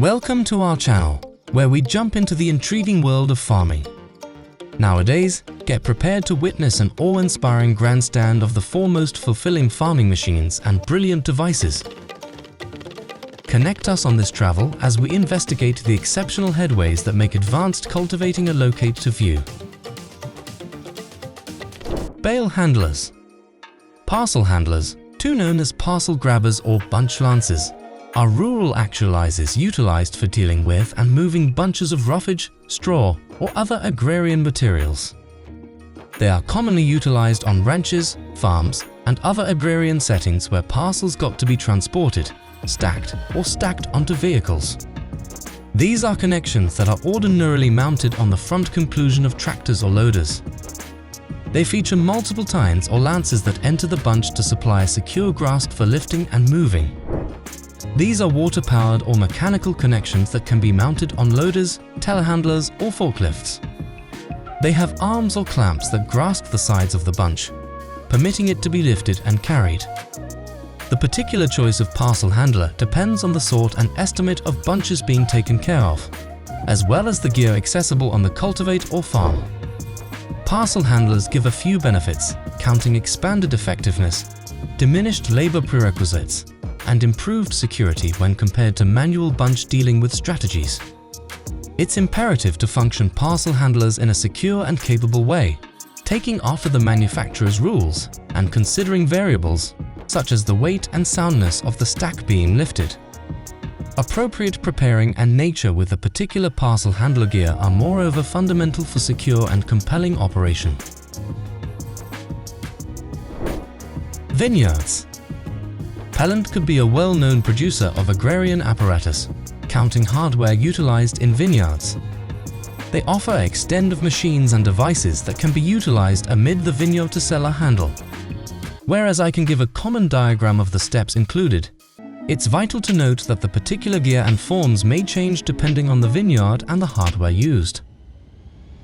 Welcome to our channel, where we jump into the intriguing world of farming. Nowadays, get prepared to witness an awe-inspiring grandstand of the foremost fulfilling farming machines and brilliant devices. Connect us on this travel as we investigate the exceptional headways that make advanced cultivating a locate to view. Bale handlers. Parcel handlers, too known as parcel grabbers or bunch lancers, are rural actualizers utilized for dealing with and moving bunches of roughage, straw, or other agrarian materials. They are commonly utilized on ranches, farms, and other agrarian settings where parcels got to be transported, stacked, or stacked onto vehicles. These are connections that are ordinarily mounted on the front conclusion of tractors or loaders. They feature multiple tines or lances that enter the bunch to supply a secure grasp for lifting and moving. These are water-powered or mechanical connections that can be mounted on loaders, telehandlers, or forklifts. They have arms or clamps that grasp the sides of the bunch, permitting it to be lifted and carried. The particular choice of parcel handler depends on the sort and estimate of bunches being taken care of, as well as the gear accessible on the cultivate or farm. Parcel handlers give a few benefits, counting expanded effectiveness, diminished labor prerequisites, and improved security when compared to manual bunch dealing with strategies. It's imperative to function parcel handlers in a secure and capable way, taking after the manufacturer's rules and considering variables such as the weight and soundness of the stack being lifted. Appropriate preparing and nature with a particular parcel handler gear are moreover fundamental for secure and compelling operation. Vineyards. Pellant could be a well-known producer of agrarian apparatus, counting hardware utilized in vineyards. They offer an extent of machines and devices that can be utilized amid the vineyard-to-cellar handle. Whereas I can give a common diagram of the steps included, it's vital to note that the particular gear and forms may change depending on the vineyard and the hardware used.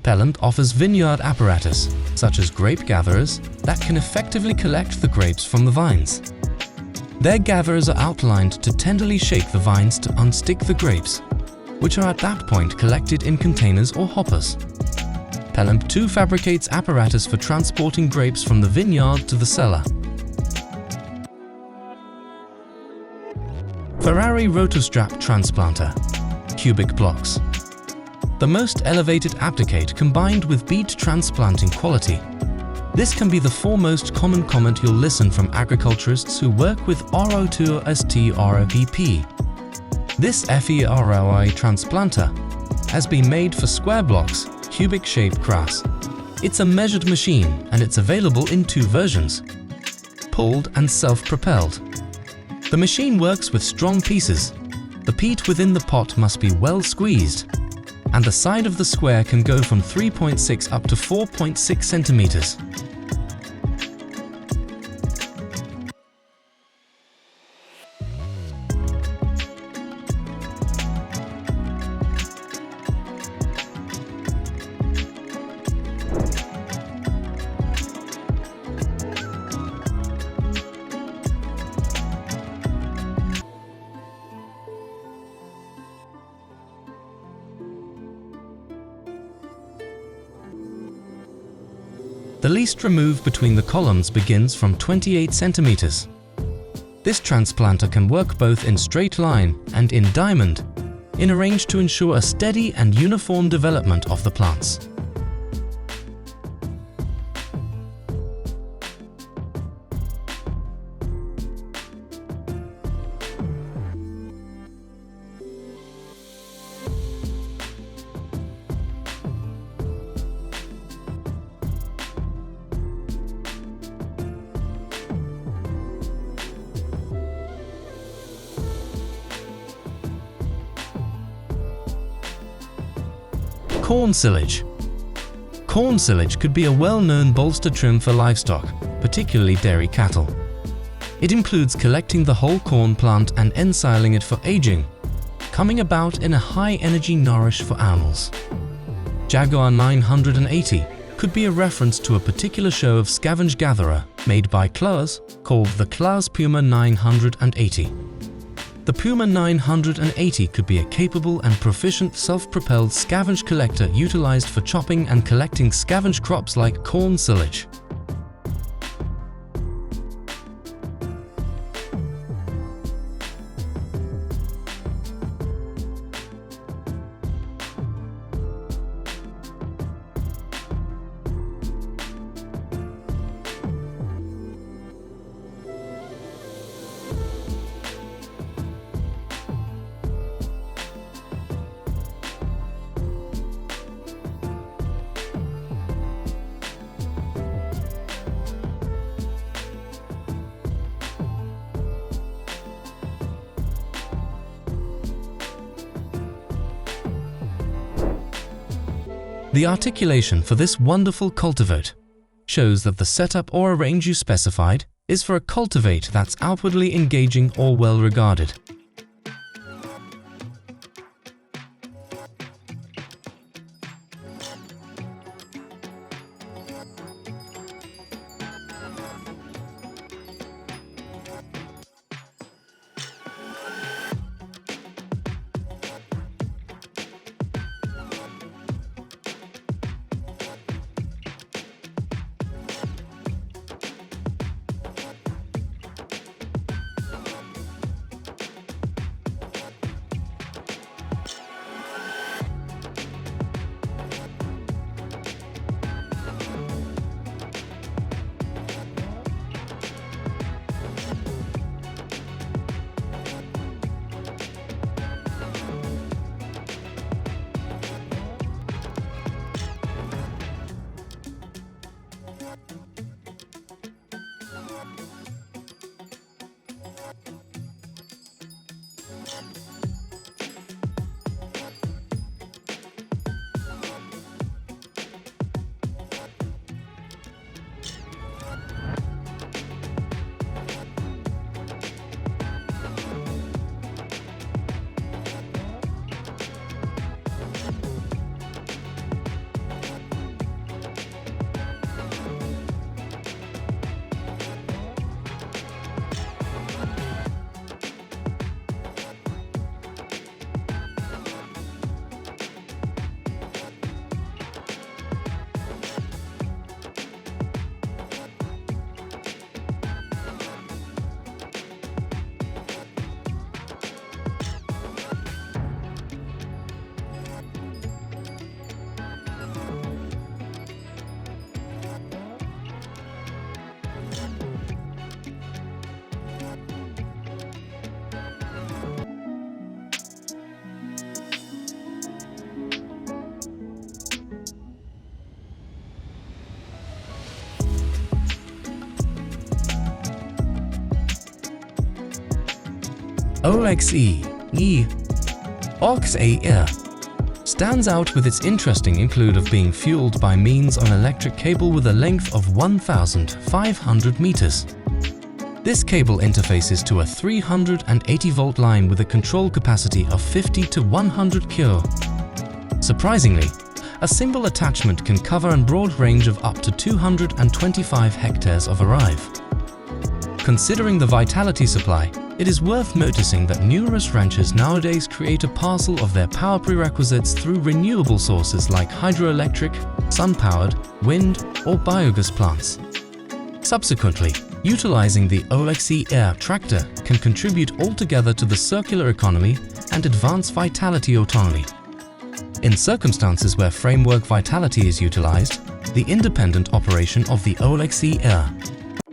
Pellant offers vineyard apparatus, such as grape gatherers, that can effectively collect the grapes from the vines. Their gatherers are outlined to tenderly shake the vines to unstick the grapes, which are at that point collected in containers or hoppers. Pellant too fabricates apparatus for transporting grapes from the vineyard to the cellar. Ferrari rotostrap transplanter, cubic blocks. The most elevated abdicate combined with beet transplanting quality. This can be the foremost common comment you'll listen from agriculturists who work with RO2STRVP. This FEROI transplanter has been made for square blocks, cubic-shaped grass. It's a measured machine and it's available in two versions, pulled and self-propelled. The machine works with strong pieces. The peat within the pot must be well squeezed, and the side of the square can go from 3.6 up to 4.6 centimeters. The least remove between the columns begins from 28 centimeters. This transplanter can work both in straight line and in diamond, in a range to ensure a steady and uniform development of the plants. Corn silage. Corn silage could be a well-known bolster trim for livestock, particularly dairy cattle. It includes collecting the whole corn plant and ensiling it for aging, coming about in a high-energy nourish for animals. Jaguar 980 could be a reference to a particular show of scavenge gatherer made by Claus called the Claus Puma 980. the Puma 980 could be a capable and proficient self-propelled scavenge collector utilized for chopping and collecting scavenge crops like corn silage. The articulation for this wonderful cultivate shows that the setup or arrange you specified is for a cultivate that's outwardly engaging or well regarded. OXE stands out with its interesting include of being fueled by means on electric cable with a length of 1,500 meters. This cable interfaces to a 380-volt line with a control capacity of 50 to 100 kilo. Surprisingly, a single attachment can cover a broad range of up to 225 hectares of arrive. Considering the vitality supply, it is worth noticing that numerous ranchers nowadays create a parcel of their power prerequisites through renewable sources like hydroelectric, sun-powered, wind, or biogas plants. Subsequently, utilizing the OXE Air tractor can contribute altogether to the circular economy and advance vitality autonomy. In circumstances where framework vitality is utilized, the independent operation of the OXE Air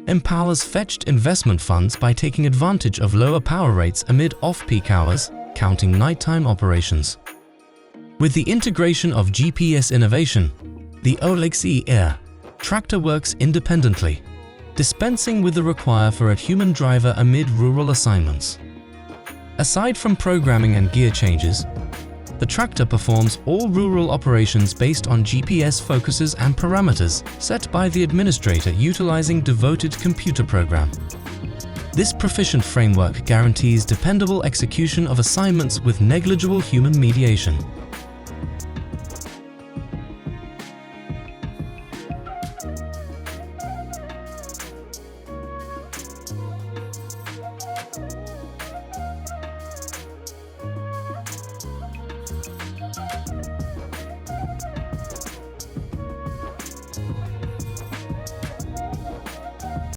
empowers fetched investment funds by taking advantage of lower power rates amid off-peak hours, counting nighttime operations. With the integration of GPS innovation, the OXE Air tractor works independently, dispensing with the require for a human driver amid rural assignments. Aside from programming and gear changes, the tractor performs all rural operations based on GPS focuses and parameters set by the administrator utilizing devoted computer program. This proficient framework guarantees dependable execution of assignments with negligible human mediation.